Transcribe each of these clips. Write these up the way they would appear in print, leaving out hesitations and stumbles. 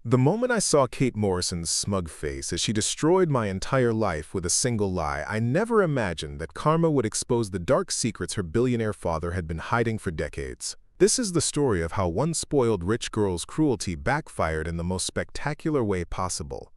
The moment I saw Kate Morrison's smug face as she destroyed my entire life with a single lie, I never imagined that karma would expose the dark secrets her billionaire father had been hiding for decades. This is the story of how one spoiled rich girl's cruelty backfired in the most spectacular way possible,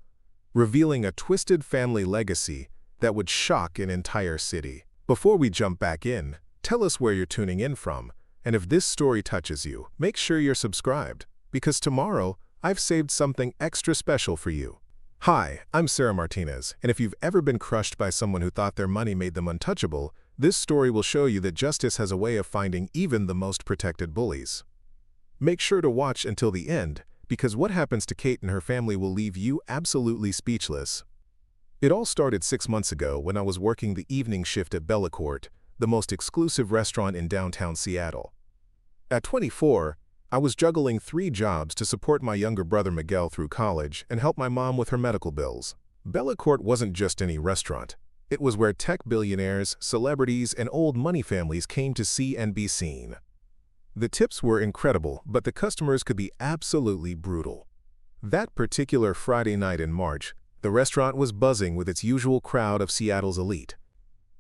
revealing a twisted family legacy that would shock an entire city. Before we jump back in, tell us where you're tuning in from, and if this story touches you, make sure you're subscribed, because tomorrow, I've saved something extra special for you. Hi, I'm Sarah Martinez, and if you've ever been crushed by someone who thought their money made them untouchable, this story will show you that justice has a way of finding even the most protected bullies. Make sure to watch until the end, because what happens to Kate and her family will leave you absolutely speechless. It all started 6 months ago when I was working the evening shift at Bellacorte, the most exclusive restaurant in downtown Seattle. At 24, I was juggling 3 jobs to support my younger brother Miguel through college and help my mom with her medical bills. Bellacorte wasn't just any restaurant. It was where tech billionaires, celebrities, and old money families came to see and be seen. The tips were incredible, but the customers could be absolutely brutal. That particular Friday night in March, the restaurant was buzzing with its usual crowd of Seattle's elite.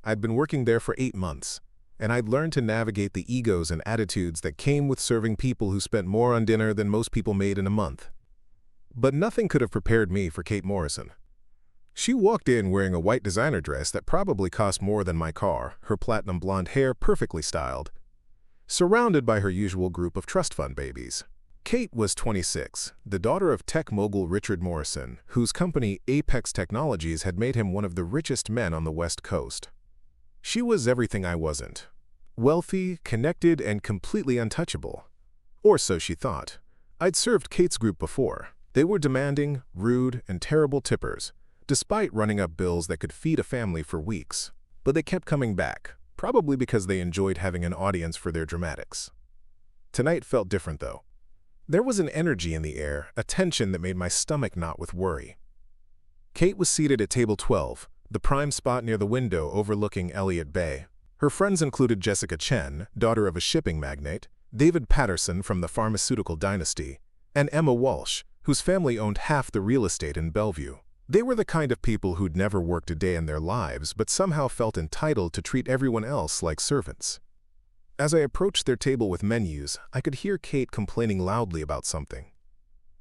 I'd been working there for 8 months, and I'd learned to navigate the egos and attitudes that came with serving people who spent more on dinner than most people made in a month. But nothing could have prepared me for Kate Morrison. She walked in wearing a white designer dress that probably cost more than my car, her platinum blonde hair perfectly styled, surrounded by her usual group of trust fund babies. Kate was 26, the daughter of tech mogul Richard Morrison, whose company Apex Technologies had made him one of the richest men on the West Coast. She was everything I wasn't. Wealthy, connected, and completely untouchable. Or so she thought. I'd served Kate's group before. They were demanding, rude, and terrible tippers, despite running up bills that could feed a family for weeks. But they kept coming back, probably because they enjoyed having an audience for their dramatics. Tonight felt different, though. There was an energy in the air, a tension that made my stomach knot with worry. Kate was seated at table 12, the prime spot near the window overlooking Elliott Bay. Her friends included Jessica Chen, daughter of a shipping magnate, David Patterson from the pharmaceutical dynasty, and Emma Walsh, whose family owned half the real estate in Bellevue. They were the kind of people who'd never worked a day in their lives but somehow felt entitled to treat everyone else like servants. As I approached their table with menus, I could hear Kate complaining loudly about something.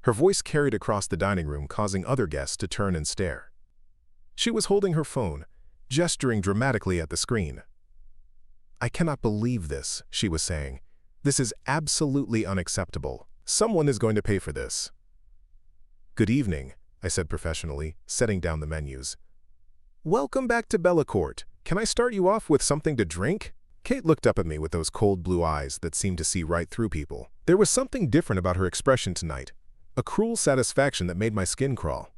Her voice carried across the dining room, causing other guests to turn and stare. She was holding her phone, gesturing dramatically at the screen. "I cannot believe this," she was saying. "This is absolutely unacceptable. Someone is going to pay for this." "Good evening," I said professionally, setting down the menus. "Welcome back to Bellacorte. Can I start you off with something to drink?" Kate looked up at me with those cold blue eyes that seemed to see right through people. There was something different about her expression tonight, a cruel satisfaction that made my skin crawl.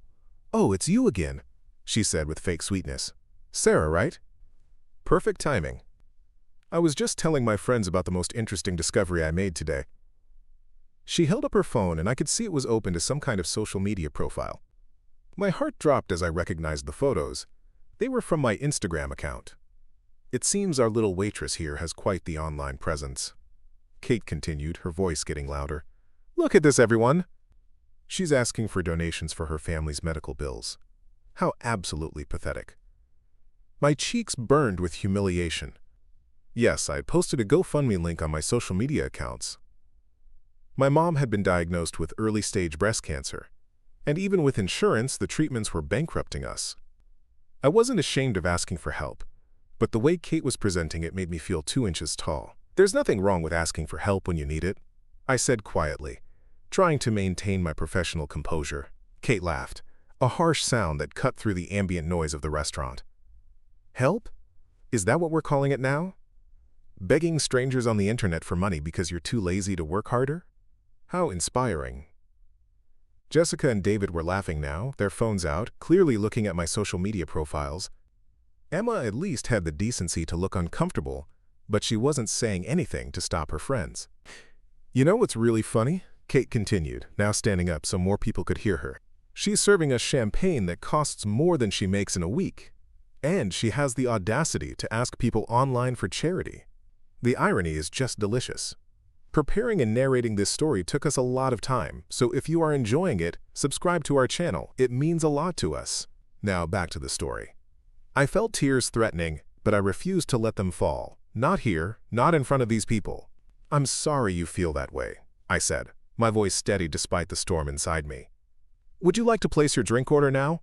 "Oh, it's you again," she said with fake sweetness. "Sarah, right?" Perfect timing. I was just telling my friends about the most interesting discovery I made today. She held up her phone and I could see it was open to some kind of social media profile. My heart dropped as I recognized the photos. They were from my Instagram account. "It seems our little waitress here has quite the online presence," Kate continued, her voice getting louder. "Look at this, everyone. She's asking for donations for her family's medical bills. How absolutely pathetic." My cheeks burned with humiliation. Yes, I had posted a GoFundMe link on my social media accounts. My mom had been diagnosed with early-stage breast cancer, and even with insurance, the treatments were bankrupting us. I wasn't ashamed of asking for help, but the way Kate was presenting it made me feel 2 inches tall. "There's nothing wrong with asking for help when you need it," I said quietly, trying to maintain my professional composure. Kate laughed, a harsh sound that cut through the ambient noise of the restaurant. "Help? Is that what we're calling it now? Begging strangers on the internet for money because you're too lazy to work harder? How inspiring." Jessica and David were laughing now, their phones out, clearly looking at my social media profiles. Emma at least had the decency to look uncomfortable, but she wasn't saying anything to stop her friends. "You know what's really funny?" Kate continued, now standing up so more people could hear her. "She's serving us champagne that costs more than she makes in a week. And she has the audacity to ask people online for charity. The irony is just delicious." Preparing and narrating this story took us a lot of time, so if you are enjoying it, subscribe to our channel. It means a lot to us. Now back to the story. I felt tears threatening, but I refused to let them fall. Not here, not in front of these people. "I'm sorry you feel that way," I said, my voice steady despite the storm inside me. "Would you like to place your drink order now?"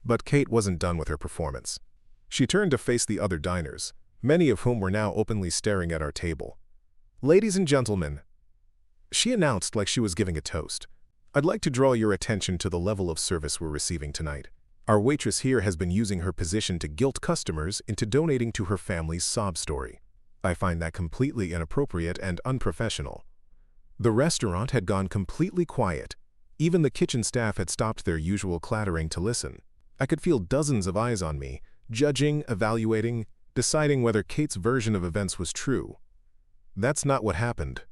But Kate wasn't done with her performance. She turned to face the other diners, many of whom were now openly staring at our table. "Ladies and gentlemen," she announced like she was giving a toast, "I'd like to draw your attention to the level of service we're receiving tonight. Our waitress here has been using her position to guilt customers into donating to her family's sob story. I find that completely inappropriate and unprofessional." The restaurant had gone completely quiet. Even the kitchen staff had stopped their usual clattering to listen. I could feel dozens of eyes on me, judging, evaluating, deciding whether Kate's version of events was true. "That's not what happened,"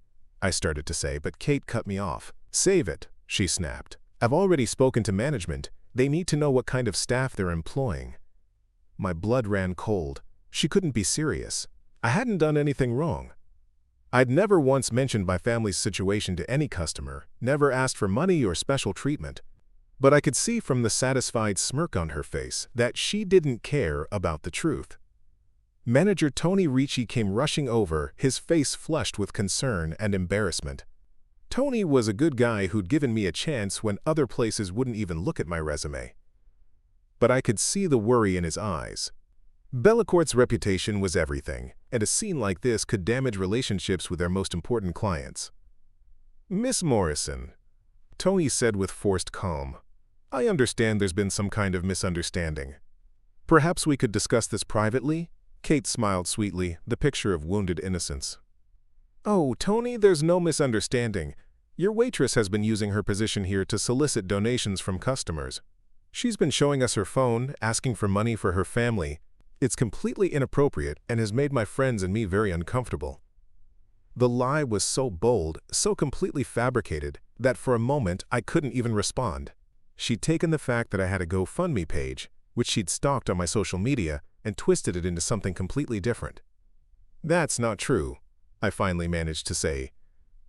I started to say, but Kate cut me off. "Save it," she snapped. "I've already spoken to management. They need to know what kind of staff they're employing." My blood ran cold. She couldn't be serious. I hadn't done anything wrong. I'd never once mentioned my family's situation to any customer, never asked for money or special treatment. But I could see from the satisfied smirk on her face that she didn't care about the truth. Manager Tony Ricci came rushing over, his face flushed with concern and embarrassment. Tony was a good guy who'd given me a chance when other places wouldn't even look at my resume. But I could see the worry in his eyes. Bellacorte's reputation was everything, and a scene like this could damage relationships with their most important clients. "Miss Morrison," Tony said with forced calm, "I understand there's been some kind of misunderstanding. Perhaps we could discuss this privately?" Kate smiled sweetly, the picture of wounded innocence. "Oh, Tony, there's no misunderstanding. Your waitress has been using her position here to solicit donations from customers. She's been showing us her phone, asking for money for her family. It's completely inappropriate and has made my friends and me very uncomfortable." The lie was so bold, so completely fabricated, that for a moment I couldn't even respond. She'd taken the fact that I had a GoFundMe page, which she'd stalked on my social media, and twisted it into something completely different. "That's not true," I finally managed to say.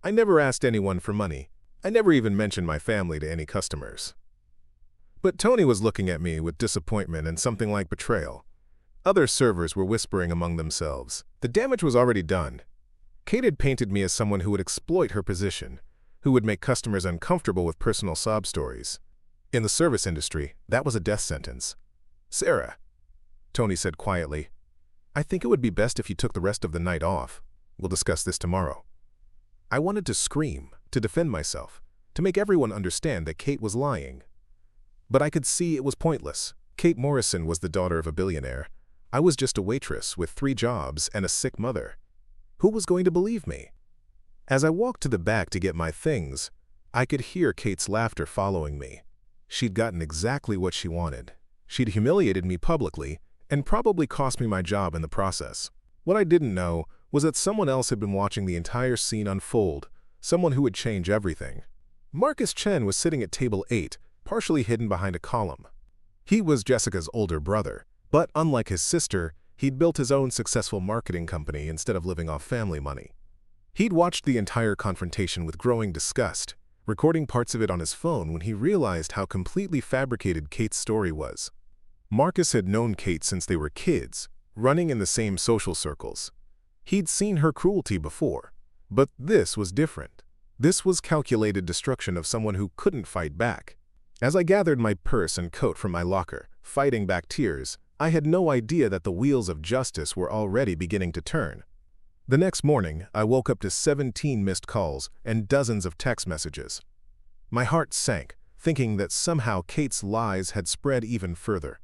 "I never asked anyone for money. I never even mentioned my family to any customers." But Tony was looking at me with disappointment and something like betrayal. Other servers were whispering among themselves. The damage was already done. Kate had painted me as someone who would exploit her position, who would make customers uncomfortable with personal sob stories. In the service industry, that was a death sentence. "Sarah," Tony said quietly, "I think it would be best if you took the rest of the night off. We'll discuss this tomorrow." I wanted to scream, to defend myself, to make everyone understand that Kate was lying. But I could see it was pointless. Kate Morrison was the daughter of a billionaire. I was just a waitress with 3 jobs and a sick mother. Who was going to believe me? As I walked to the back to get my things, I could hear Kate's laughter following me. She'd gotten exactly what she wanted. She'd humiliated me publicly and probably cost me my job in the process. What I didn't know was that someone else had been watching the entire scene unfold, someone who would change everything. Marcus Chen was sitting at table 8, partially hidden behind a column. He was Jessica's older brother, but unlike his sister, he'd built his own successful marketing company instead of living off family money. He'd watched the entire confrontation with growing disgust, recording parts of it on his phone when he realized how completely fabricated Kate's story was. Marcus had known Kate since they were kids, running in the same social circles. He'd seen her cruelty before, but this was different. This was calculated destruction of someone who couldn't fight back. As I gathered my purse and coat from my locker, fighting back tears, I had no idea that the wheels of justice were already beginning to turn. The next morning, I woke up to 17 missed calls and dozens of text messages. My heart sank, thinking that somehow Kate's lies had spread even further.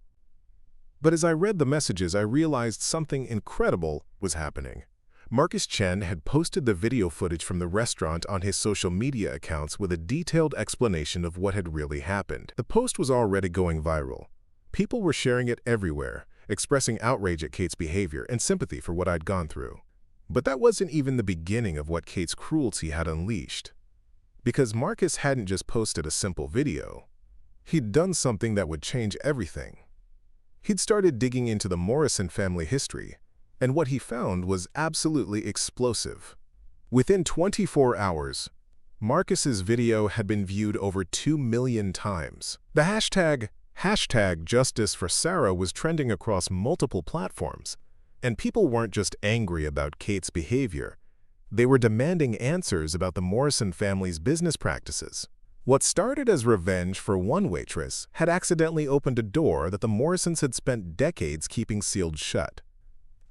But as I read the messages, I realized something incredible was happening. Marcus Chen had posted the video footage from the restaurant on his social media accounts with a detailed explanation of what had really happened. The post was already going viral. People were sharing it everywhere, expressing outrage at Kate's behavior and sympathy for what I'd gone through. But that wasn't even the beginning of what Kate's cruelty had unleashed. Because Marcus hadn't just posted a simple video. He'd done something that would change everything. He'd started digging into the Morrison family history, and what he found was absolutely explosive. Within 24 hours, Marcus's video had been viewed over 2 million times. The hashtag Justice for Sarah was trending across multiple platforms, and people weren't just angry about Kate's behavior. They were demanding answers about the Morrison family's business practices. What started as revenge for one waitress had accidentally opened a door that the Morrisons had spent decades keeping sealed shut.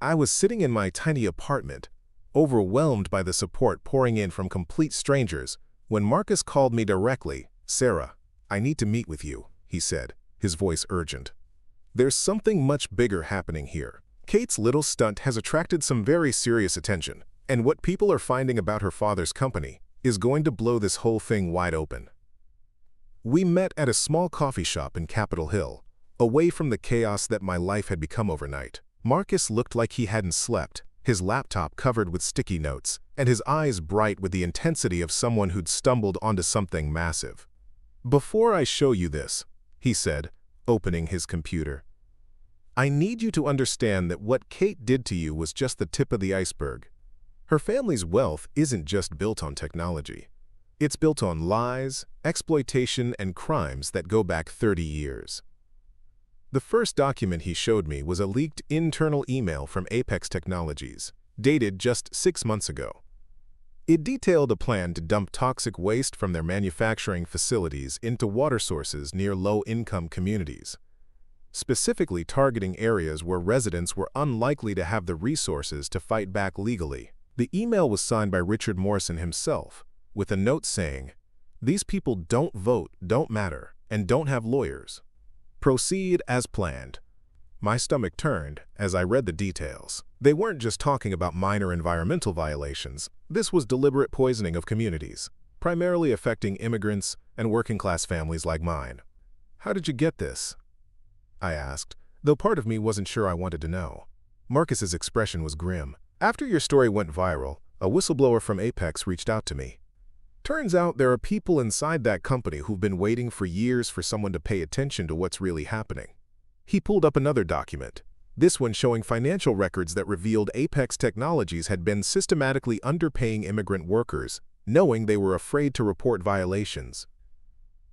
I was sitting in my tiny apartment, overwhelmed by the support pouring in from complete strangers, when Marcus called me directly. "Sarah, I need to meet with you," he said, his voice urgent. "There's something much bigger happening here. Kate's little stunt has attracted some very serious attention, and what people are finding about her father's company is going to blow this whole thing wide open." We met at a small coffee shop in Capitol Hill, away from the chaos that my life had become overnight. Marcus looked like he hadn't slept, his laptop covered with sticky notes, and his eyes bright with the intensity of someone who'd stumbled onto something massive. "Before I show you this," he said, opening his computer, "I need you to understand that what Kate did to you was just the tip of the iceberg. Her family's wealth isn't just built on technology. It's built on lies, exploitation, and crimes that go back 30 years. The first document he showed me was a leaked internal email from Apex Technologies, dated just 6 months ago. It detailed a plan to dump toxic waste from their manufacturing facilities into water sources near low-income communities, specifically targeting areas where residents were unlikely to have the resources to fight back legally. The email was signed by Richard Morrison himself, with a note saying, "These people don't vote, don't matter, and don't have lawyers. Proceed as planned." My stomach turned as I read the details. They weren't just talking about minor environmental violations. This was deliberate poisoning of communities, primarily affecting immigrants and working-class families like mine. "How did you get this?" I asked, though part of me wasn't sure I wanted to know. Marcus's expression was grim. "After your story went viral, a whistleblower from Apex reached out to me. Turns out there are people inside that company who've been waiting for years for someone to pay attention to what's really happening." He pulled up another document, this one showing financial records that revealed Apex Technologies had been systematically underpaying immigrant workers, knowing they were afraid to report violations.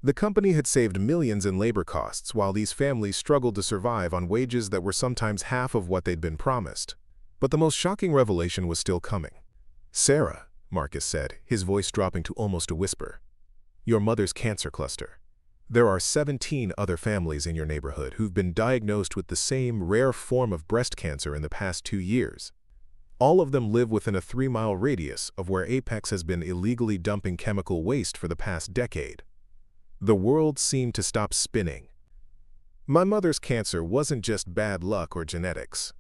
The company had saved millions in labor costs while these families struggled to survive on wages that were sometimes half of what they'd been promised. But the most shocking revelation was still coming. "Sarah," Marcus said, his voice dropping to almost a whisper, "your mother's cancer cluster. There are 17 other families in your neighborhood who've been diagnosed with the same rare form of breast cancer in the past 2 years. All of them live within a 3-mile radius of where Apex has been illegally dumping chemical waste for the past decade." The world seemed to stop spinning. My mother's cancer wasn't just bad luck or genetics.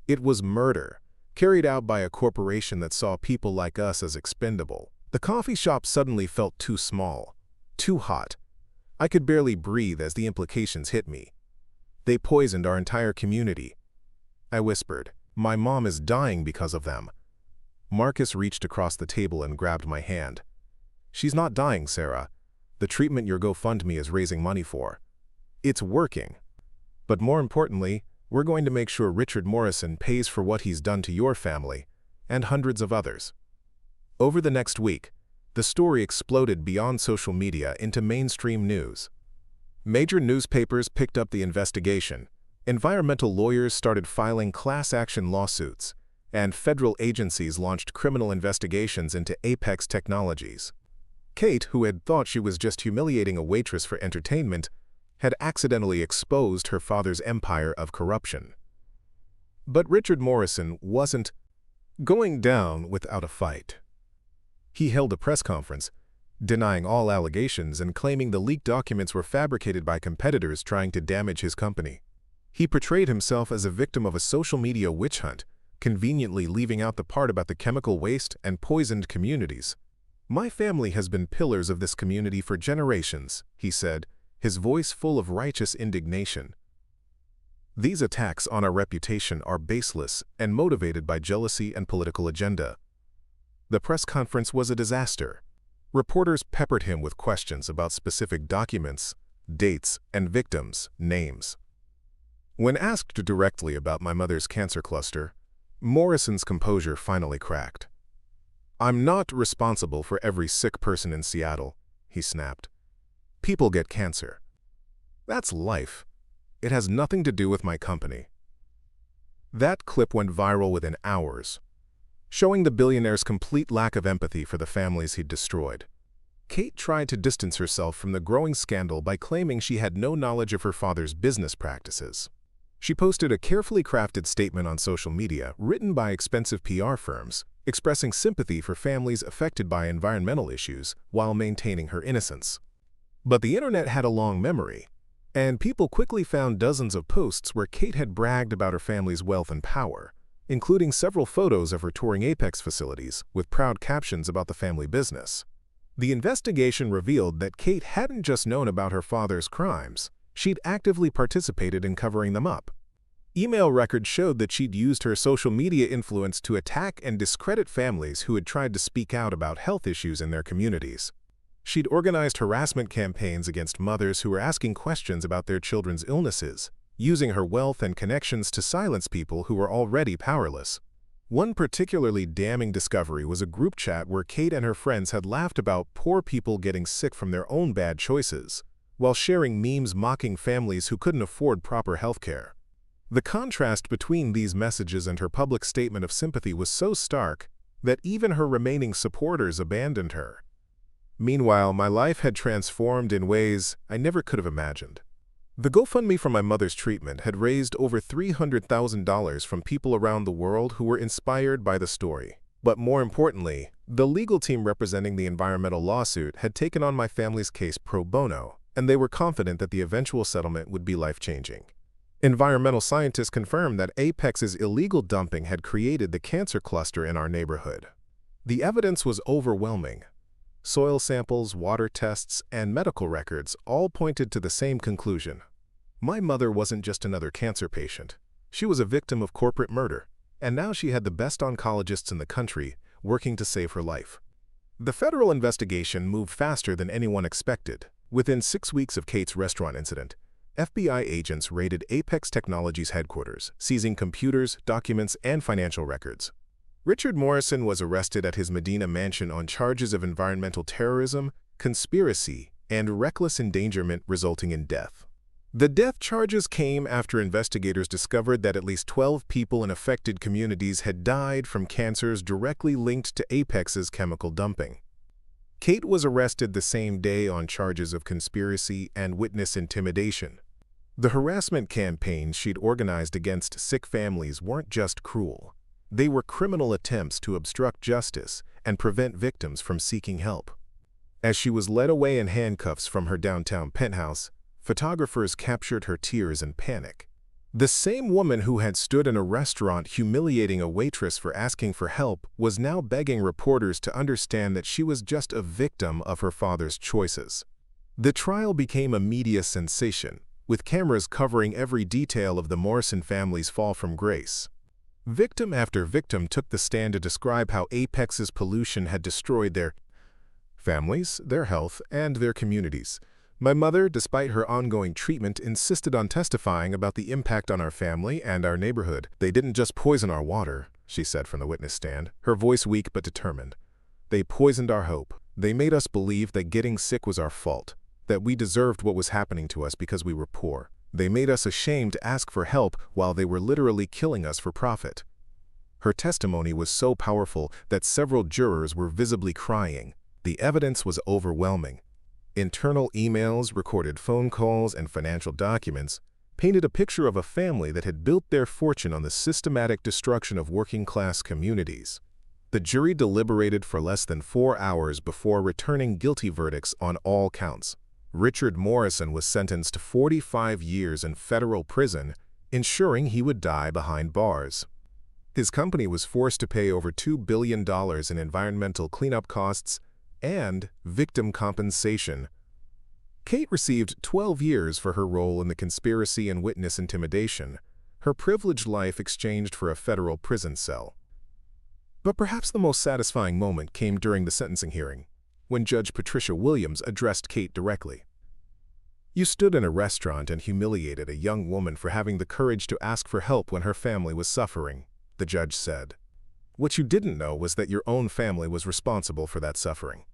It was murder, carried out by a corporation that saw people like us as expendable. The coffee shop suddenly felt too small, too hot. I could barely breathe as the implications hit me. "They poisoned our entire community," I whispered. "My mom is dying because of them." Marcus reached across the table and grabbed my hand. "She's not dying, Sarah. The treatment your GoFundMe is raising money for. It's working. But more importantly, we're going to make sure Richard Morrison pays for what he's done to your family and hundreds of others." Over the next week, the story exploded beyond social media into mainstream news. Major newspapers picked up the investigation, environmental lawyers started filing class-action lawsuits, and federal agencies launched criminal investigations into Apex Technologies. Kate, who had thought she was just humiliating a waitress for entertainment, had accidentally exposed her father's empire of corruption. But Richard Morrison wasn't going down without a fight. He held a press conference, denying all allegations and claiming the leaked documents were fabricated by competitors trying to damage his company. He portrayed himself as a victim of a social media witch hunt, conveniently leaving out the part about the chemical waste and poisoned communities. "My family has been pillars of this community for generations," he said, his voice full of righteous indignation. "These attacks on our reputation are baseless and motivated by jealousy and political agenda." The press conference was a disaster. Reporters peppered him with questions about specific documents, dates, and victims' names. When asked directly about my mother's cancer cluster, Morrison's composure finally cracked. "I'm not responsible for every sick person in Seattle," he snapped. "People get cancer. That's life. It has nothing to do with my company." That clip went viral within hours, showing the billionaire's complete lack of empathy for the families he'd destroyed. Kate tried to distance herself from the growing scandal by claiming she had no knowledge of her father's business practices. She posted a carefully crafted statement on social media, written by expensive PR firms, expressing sympathy for families affected by environmental issues while maintaining her innocence. But the internet had a long memory, and people quickly found dozens of posts where Kate had bragged about her family's wealth and power, including several photos of her touring Apex facilities with proud captions about the family business. The investigation revealed that Kate hadn't just known about her father's crimes, she'd actively participated in covering them up. Email records showed that she'd used her social media influence to attack and discredit families who had tried to speak out about health issues in their communities. She'd organized harassment campaigns against mothers who were asking questions about their children's illnesses, using her wealth and connections to silence people who were already powerless. One particularly damning discovery was a group chat where Kate and her friends had laughed about poor people getting sick from their own bad choices, while sharing memes mocking families who couldn't afford proper health care. The contrast between these messages and her public statement of sympathy was so stark that even her remaining supporters abandoned her. Meanwhile, my life had transformed in ways I never could have imagined. The GoFundMe for my mother's treatment had raised over $300,000 from people around the world who were inspired by the story. But more importantly, the legal team representing the environmental lawsuit had taken on my family's case pro bono, and they were confident that the eventual settlement would be life-changing. Environmental scientists confirmed that Apex's illegal dumping had created the cancer cluster in our neighborhood. The evidence was overwhelming. Soil samples, water tests, and medical records all pointed to the same conclusion. My mother wasn't just another cancer patient. She was a victim of corporate murder, and now she had the best oncologists in the country working to save her life. The federal investigation moved faster than anyone expected. Within 6 weeks of Kate's restaurant incident, FBI agents raided Apex Technologies' headquarters, seizing computers, documents, and financial records. Richard Morrison was arrested at his Medina mansion on charges of environmental terrorism, conspiracy, and reckless endangerment resulting in death. The death charges came after investigators discovered that at least 12 people in affected communities had died from cancers directly linked to Apex's chemical dumping. Kate was arrested the same day on charges of conspiracy and witness intimidation. The harassment campaigns she'd organized against sick families weren't just cruel. They were criminal attempts to obstruct justice and prevent victims from seeking help. As she was led away in handcuffs from her downtown penthouse, photographers captured her tears and panic. The same woman who had stood in a restaurant humiliating a waitress for asking for help was now begging reporters to understand that she was just a victim of her father's choices. The trial became a media sensation, with cameras covering every detail of the Morrison family's fall from grace. Victim after victim took the stand to describe how Apex's pollution had destroyed their families, their health, and their communities. My mother, despite her ongoing treatment, insisted on testifying about the impact on our family and our neighborhood. "They didn't just poison our water," she said from the witness stand, her voice weak but determined. "They poisoned our hope. They made us believe that getting sick was our fault, that we deserved what was happening to us because we were poor. They made us ashamed to ask for help while they were literally killing us for profit." Her testimony was so powerful that several jurors were visibly crying. The evidence was overwhelming. Internal emails, recorded phone calls, and financial documents painted a picture of a family that had built their fortune on the systematic destruction of working-class communities. The jury deliberated for less than 4 hours before returning guilty verdicts on all counts. Richard Morrison was sentenced to 45 years in federal prison, ensuring he would die behind bars. His company was forced to pay over $2 billion in environmental cleanup costs and victim compensation. Kate received 12 years for her role in the conspiracy and witness intimidation, her privileged life exchanged for a federal prison cell. But perhaps the most satisfying moment came during the sentencing hearing, when Judge Patricia Williams addressed Kate directly. "You stood in a restaurant and humiliated a young woman for having the courage to ask for help when her family was suffering," the judge said. What you didn't know was that your own family was responsible for that suffering.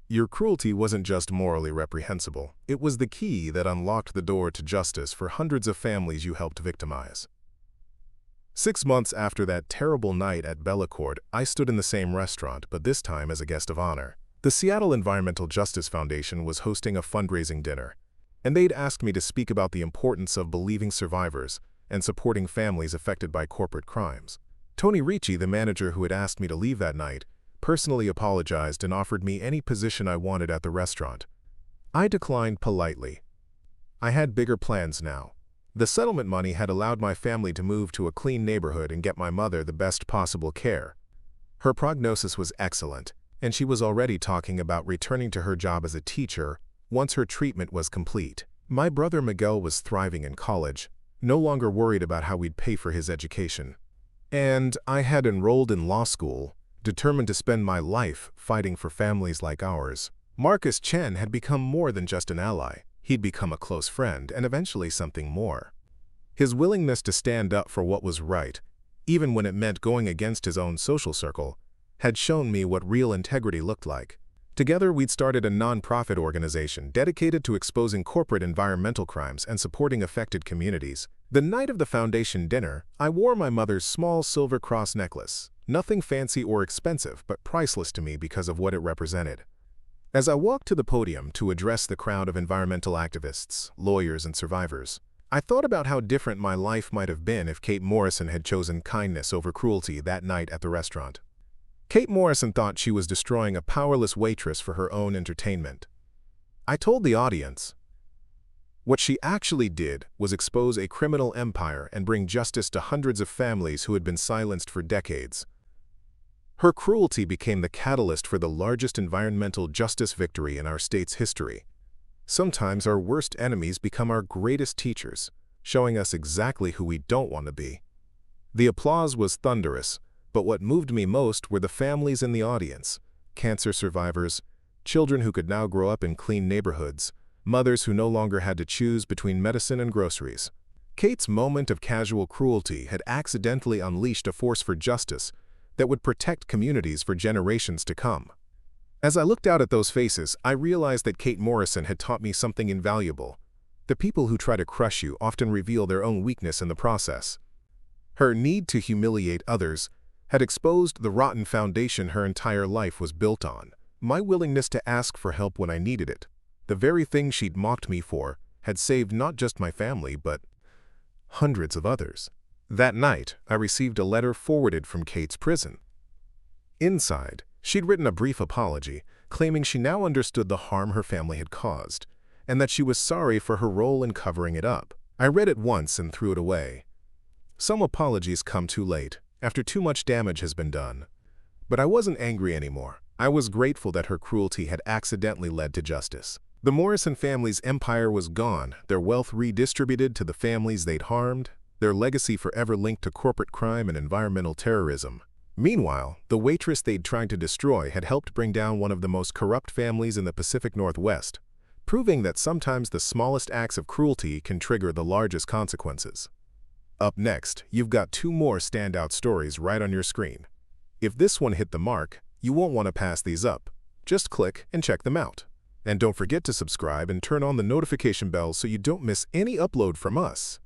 Your cruelty wasn't just morally reprehensible, it was the key that unlocked the door to justice for hundreds of families you helped victimize. 6 months after that terrible night at Bellacorte, I stood in the same restaurant, but this time as a guest of honor. The Seattle Environmental Justice Foundation was hosting a fundraising dinner, and they'd asked me to speak about the importance of believing survivors and supporting families affected by corporate crimes. Tony Ricci, the manager who had asked me to leave that night, personally apologized and offered me any position I wanted at the restaurant. I declined politely. I had bigger plans now. The settlement money had allowed my family to move to a clean neighborhood and get my mother the best possible care. Her prognosis was excellent, and she was already talking about returning to her job as a teacher once her treatment was complete. My brother Miguel was thriving in college, no longer worried about how we'd pay for his education. And I had enrolled in law school, determined to spend my life fighting for families like ours. Marcus Chen had become more than just an ally. He'd become a close friend and eventually something more. His willingness to stand up for what was right, even when it meant going against his own social circle, had shown me what real integrity looked like. Together, we'd started a non-profit organization dedicated to exposing corporate environmental crimes and supporting affected communities. The night of the foundation dinner, I wore my mother's small silver cross necklace. Nothing fancy or expensive, but priceless to me because of what it represented. As I walked to the podium to address the crowd of environmental activists, lawyers, and survivors, I thought about how different my life might have been if Kate Morrison had chosen kindness over cruelty that night at the restaurant. Kate Morrison thought she was destroying a powerless waitress for her own entertainment. I told the audience, what she actually did was expose a criminal empire and bring justice to hundreds of families who had been silenced for decades. Her cruelty became the catalyst for the largest environmental justice victory in our state's history. Sometimes our worst enemies become our greatest teachers, showing us exactly who we don't want to be. The applause was thunderous, but what moved me most were the families in the audience: cancer survivors, children who could now grow up in clean neighborhoods, mothers who no longer had to choose between medicine and groceries. Kate's moment of casual cruelty had accidentally unleashed a force for justice that would protect communities for generations to come. As I looked out at those faces, I realized that Kate Morrison had taught me something invaluable. The people who try to crush you often reveal their own weakness in the process. Her need to humiliate others had exposed the rotten foundation her entire life was built on. My willingness to ask for help when I needed it, the very thing she'd mocked me for, had saved not just my family, but hundreds of others. That night, I received a letter forwarded from Kate's prison. Inside, she'd written a brief apology, claiming she now understood the harm her family had caused, and that she was sorry for her role in covering it up. I read it once and threw it away. Some apologies come too late, after too much damage has been done. But I wasn't angry anymore. I was grateful that her cruelty had accidentally led to justice. The Morrison family's empire was gone, their wealth redistributed to the families they'd harmed, their legacy forever linked to corporate crime and environmental terrorism. Meanwhile, the waitress they'd tried to destroy had helped bring down one of the most corrupt families in the Pacific Northwest, proving that sometimes the smallest acts of cruelty can trigger the largest consequences. Up next, you've got 2 more standout stories right on your screen. If this one hit the mark, you won't want to pass these up. Just click and check them out. And don't forget to subscribe and turn on the notification bell so you don't miss any upload from us.